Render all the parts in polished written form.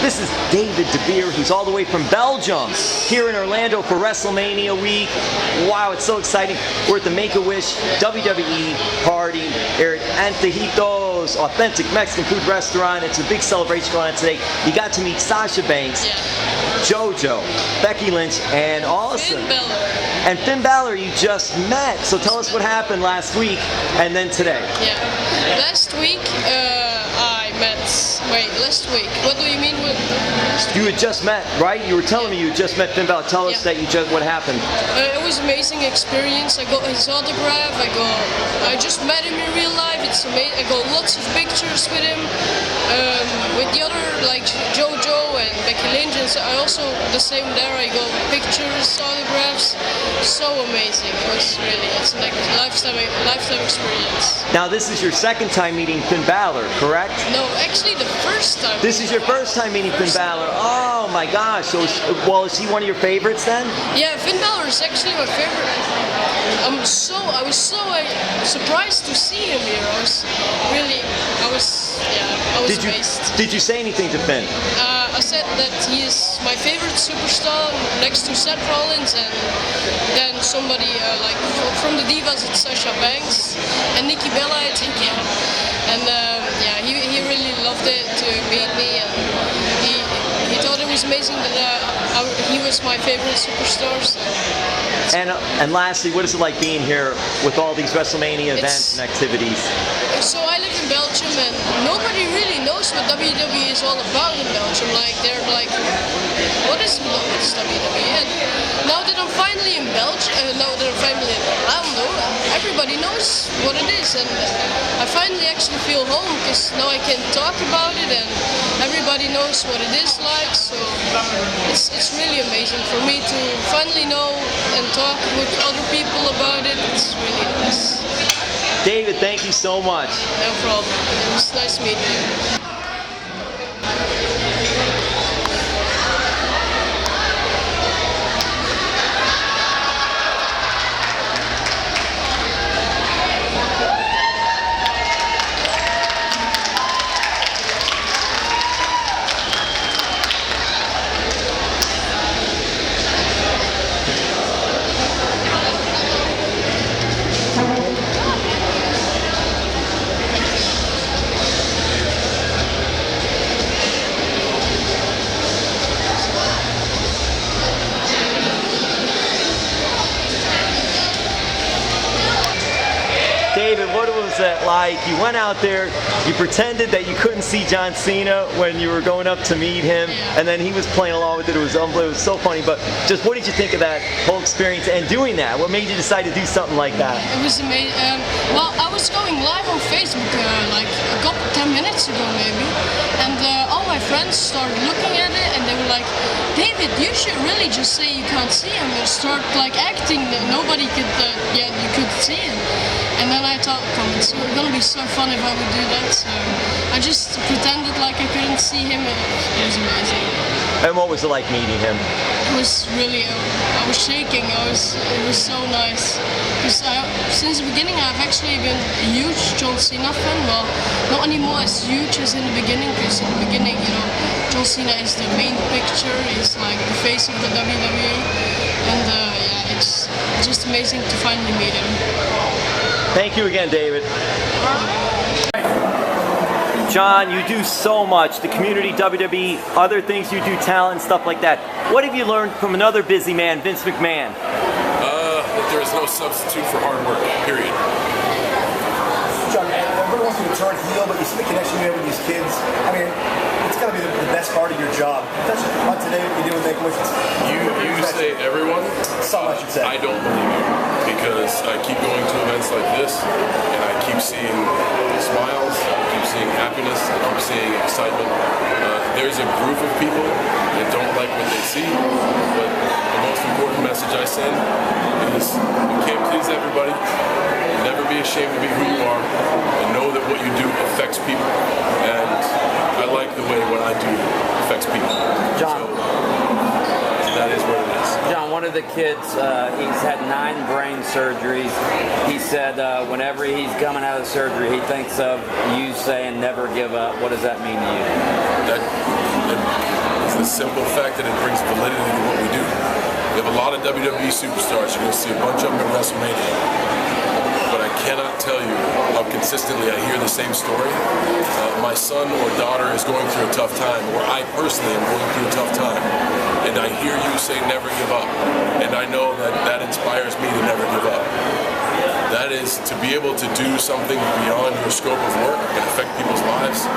This is David DeBeer. He's all the way from Belgium, here in Orlando for WrestleMania week. Wow, it's so exciting. We're at the Make-A-Wish WWE party here at Antojitos, authentic Mexican food restaurant. It's a big celebration going on today. You got to meet Sasha Banks, JoJo, Becky Lynch, and also Finn Balor you just met. So tell us what happened last week and then today. Yeah, last week I met. Wait, last week. What do you mean with? You had just met, right? You were telling me you had just met Finn Balor. Tell us that you just what happened. It was an amazing experience. I got his autograph. I just met him in real life. It's amazing. I got lots of pictures with him, with the other like JoJo and Becky Lynch. And so I also the same there. I got pictures, autographs. So amazing. It's like a lifetime experience. Now this is your second time meeting Finn Balor, correct? No, actually the first time. This is your first time meeting Finn Balor. Oh my gosh! So, is he one of your favorites then? Yeah, Finn Balor is actually my favorite. I was so surprised to see him here. I was amazed. Did you say anything to Finn? I said that he is my favorite superstar next to Seth Rollins, and then somebody like from the Divas, it's Sasha Banks and Nikki Bella, I think. And he really loved it to meet me, and he thought it was amazing that he was my favorite superstar. So. And lastly, what is it like being here with all these WrestleMania events and activities? So I live in Belgium, and nobody really knows what WWE is all about in Belgium. Like they're like, what is WWE? And now that I'm finally in Belgium, now that I'm finally in Orlando, everybody knows what it is, and I finally actually feel home because now I can talk about it, and everybody knows what it is like. So it's really amazing for me to finally know and talk with other people about it. It's really nice. David, thank you so much. No problem. It was nice meeting you. David, what was that like? You went out there, you pretended that you couldn't see John Cena when you were going up to meet him, and then he was playing along with it. It was unbelievable. It was so funny. But just what did you think of that whole experience and doing that? What made you decide to do something like that? It was amazing. Well, I was going live on Facebook like a couple 10 minutes ago maybe, and all my friends started looking at it, and they were like, "David, you should really just say you can't see him and start like acting that nobody could, you could see him." And then I thought, it's gonna be so fun if I would do that. So I just pretended like I couldn't see him, and it was amazing. And what was it like meeting him? It was really, I was shaking. It was so nice. Because since the beginning, I've actually been a huge John Cena fan. Well, not anymore as huge as in the beginning, because in the beginning, John Cena is the main picture. He's like the face of the WWE. And it's just amazing to finally meet him. Thank you again, David. John, you do so much. The community, WWE, other things you do, talent, stuff like that. What have you learned from another busy man, Vince McMahon? That there is no substitute for hard work, period. John, everybody wants you to turn heel, but you see the connection you have with these kids. I mean, it's got to be the best part of your job. Touch on today what you do with Make-A-Wish. You say everyone. Some I should say. I don't believe you, because I keep going to events like this, and I keep seeing smiles, I keep seeing happiness, I keep seeing excitement. There's a group of people that don't like what they see, but the most important message I send is you can't please everybody. Never be ashamed to be who you are, and know that what you do affects people. And I like the way what I do affects people. John. So that is what it is. John, one of the kids, he's had 9 brain surgeries. He said whenever he's coming out of surgery, he thinks of you saying never give up. What does that mean to you? That the simple fact that it brings validity to what we do. We have a lot of WWE superstars. You're going to see a bunch of them at WrestleMania. But I cannot tell you how consistently I hear the same story. My son or daughter is going through a tough time, or I personally am going through a tough time. And I hear you say never give up. And I know that that inspires me to never give up. That is to be able to do something beyond your scope of work and affect people's lives.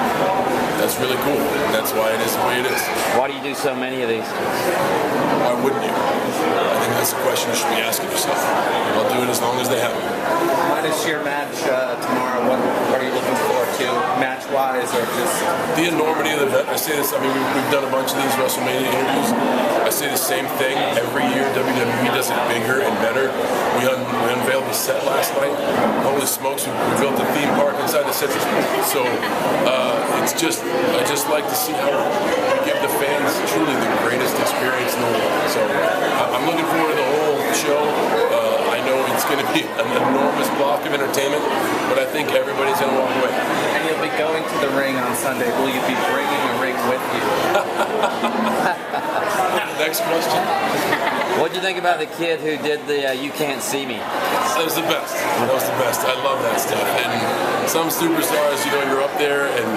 That's really cool. And that's why it is the way it is. Why do you do so many of these? Why wouldn't you? I think that's a question you should be asking yourself. I'll do it as long as they have me. Mine is your match tomorrow. What are you looking forward to, match-wise, or just the enormity of the event? I say this. I mean, we've done a bunch of these WrestleMania interviews. I say the same thing every year. WWE does it bigger and better. We unveiled the set last night. Holy smokes! We built a theme park inside the Citrus. So it's just I just like to see how we give the fans truly the greatest experience in the world. So I'm looking forward to the whole show. I know it's going to be an enormous block of entertainment, but I think everybody's going to walk away. and you'll be going to the ring on Sunday. Will you be bringing a ring with you? Next question. What'd you think about the kid who did the You Can't See Me? That was the best. That was the best. I love that stuff. And some superstars, you know, you're up there and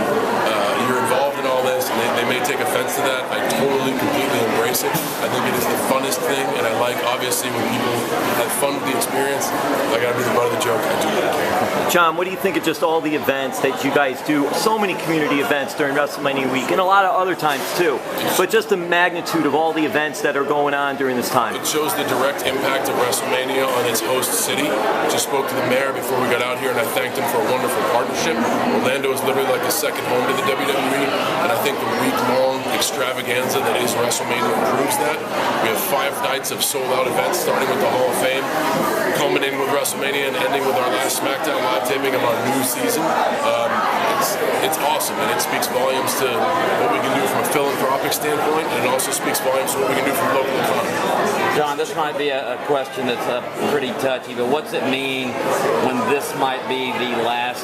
you're involved in all this, and they may take offense to that. I totally, completely embrace it. I think it is the funnest thing, and I like, obviously, when people have fun with the experience. I gotta be the butt of the joke. I do that. John, what do you think of just all the events that you guys do? So many community events during WrestleMania week, and a lot of other times too. But just the magnitude of all the events that are going on during this time. It shows the direct impact of WrestleMania on its host city. Just spoke to the mayor before we got out here, and I thanked him for a wonderful partnership. Orlando is literally like a second home to the WWE, and I think the week-long extravaganza that is WrestleMania proves that. We have 5 nights of sold-out events, starting with the Hall of Fame, culminating with WrestleMania, and ending with our last SmackDown live taping of our new season. It's awesome, and it speaks volumes to what we can do from a philanthropic standpoint, and it also speaks volumes to what we can do from local economy. John, this might be a question that's pretty touchy, but what's it mean when this might be the last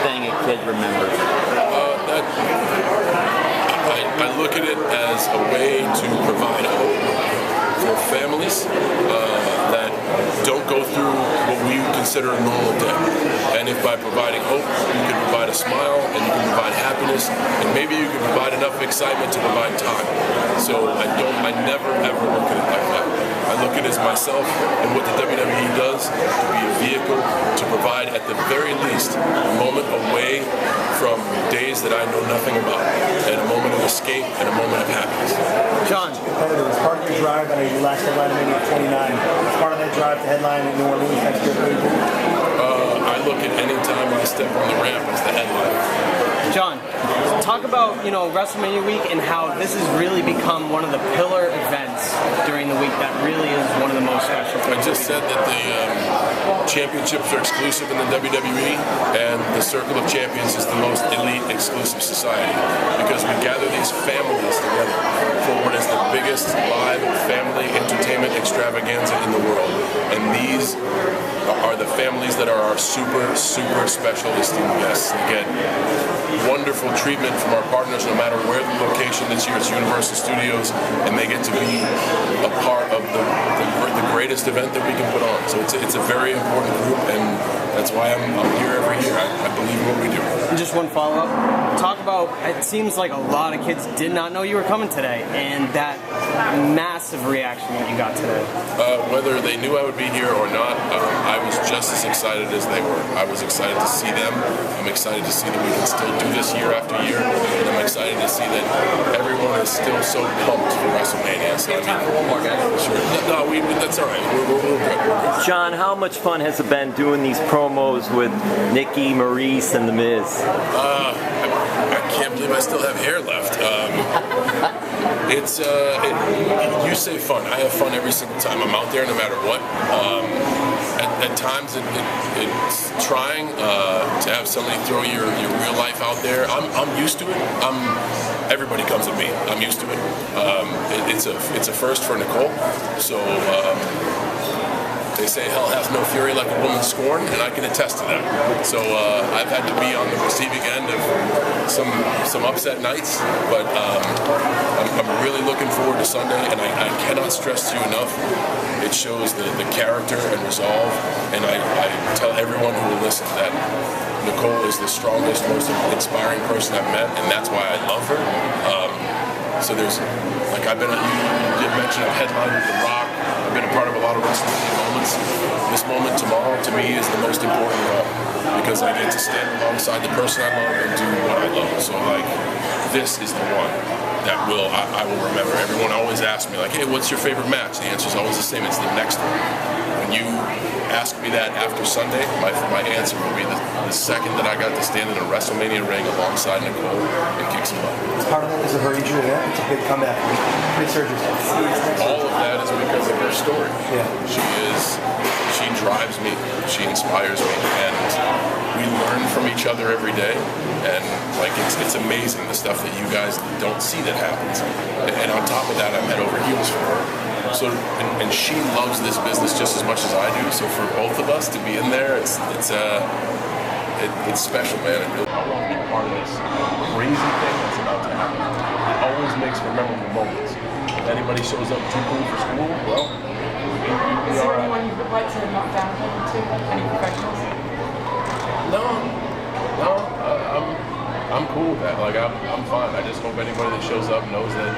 thing a kid remembers? I look at it as a way to provide hope for families that don't go through what we consider a normal day. And if by providing hope, you can provide a smile, and you can provide happiness, and maybe you can provide enough excitement to provide time. So I never ever look at it like that. I look at it as myself and what the WWE does to be a vehicle to provide, at the very least, a moment away from days that I know nothing about, and a moment of escape and a moment of happiness. John, competitive. As part of your drive, I know you last headline at 29. As part of that drive to headline in New Orleans next year, I look at any time I step on the ramp as the headline. John, talk about, WrestleMania week and how this has really become one of the pillar events during the week that really is one of the most special things. I just said that the championships are exclusive in the WWE, and the Circle of Champions is the most elite exclusive society, because we gather these families together for what is the biggest live family entertainment extravaganza in the world. And these are the families that are our super, super special esteemed guests. They get wonderful treatment from our partners, no matter where the location this year. It's Universal Studios, and they get to be a part of the greatest event that we can put on. So it's a very important group, and that's why I'm here every year. I believe in what we do. And just one follow-up. Talk about, it seems like a lot of kids did not know you were coming today, and that massive reaction that you got today. Whether they knew I would be here or not, I was just as excited as they were. I was excited to see them. I'm excited to see that we can still do this year after year, and I'm excited to see that everyone is still so pumped for WrestleMania. So Time for one more, guys. Sure. No, that's all right. We're good. John, how much fun has it been doing these promos with Nikki, Maurice, and The Miz? I can't believe I still have hair left. You say fun. I have fun every single time I'm out there, no matter what. At times it's trying to have somebody throw your real life out there. I'm used to it. Everybody comes at me. I'm used to it. It's a first for Nicole. So They say hell has no fury like a woman scorned, and I can attest to that. So I've had to be on the receiving end of some upset nights, but I'm really looking forward to Sunday, and I cannot stress to you enough, it shows the character and resolve, and I tell everyone who will listen that Nicole is the strongest, most inspiring person I've met, and that's why I love her. So there's, like I've been, you did mention I've headlined with The Rock, I've been a part of a lot of WrestleMania moments. This moment tomorrow to me is the most important of all, because I get to stand alongside the person I love and do what I love. So like, this is the one that I will remember. Everyone always asks me like, hey, what's your favorite match? The answer is always the same, it's the next one. When you ask me that after Sunday, my answer will be the second that I got to stand in a WrestleMania ring alongside Nicole and kick some butt. It's part of that is her injury. Yeah? It's a big comeback. Big surgery. All of that is because of her story. Yeah. She drives me, she inspires me, and we learn from each other every day. And like it's amazing the stuff that you guys don't see that happens. And on top of that, I'm head over heels for her. So and she loves this business just as much as I do. So for both of us to be in there, it's special, man. I want to be part of this crazy thing that's about to happen. It always makes for memorable moments. If anybody shows up too cool for school, well, Is there anyone you would like to knock down to? Any professionals? No, I'm cool with that. Like I'm fine. I just hope anybody that shows up knows that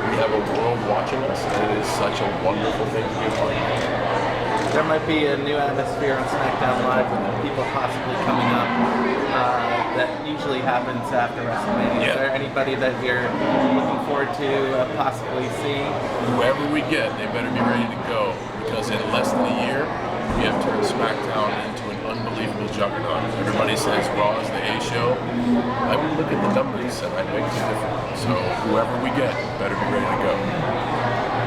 we have a world watching us, and it is such a wonderful thing to be a part of. There might be a new atmosphere on SmackDown Live with people possibly coming up that usually happens after WrestleMania. Yeah. Is there anybody that you're looking forward to possibly seeing? Whoever we get, they better be ready to go, because in less than a year, we have turned SmackDown into an unbelievable juggernaut. Everybody says Raw is the A show. I would look at the numbers and I beg to differ. So whoever we get, better be ready to go.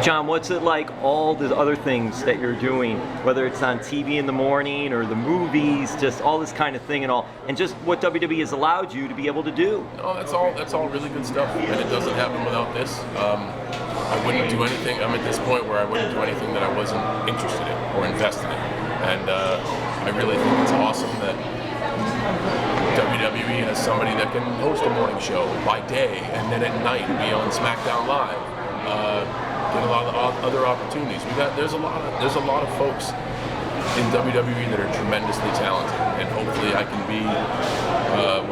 John, what's it like, all the other things that you're doing, whether it's on TV in the morning or the movies, just all this kind of thing and all, and just what WWE has allowed you to be able to do? No, that's all really good stuff, and it doesn't happen without this. I wouldn't do anything. I'm at this point where I wouldn't do anything that I wasn't interested in or invested in, and I really think it's awesome that WWE has somebody that can host a morning show by day and then at night be on SmackDown Live. Get a lot of other opportunities. There's a lot of folks in WWE that are tremendously talented, and hopefully I can be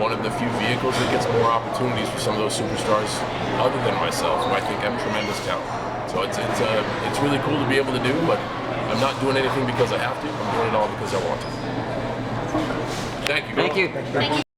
one of the few vehicles that gets more opportunities for some of those superstars other than myself, who I think have tremendous talent. So it's really cool to be able to do, but I'm not doing anything because I have to. I'm doing it all because I want to. Thank you. Thank you.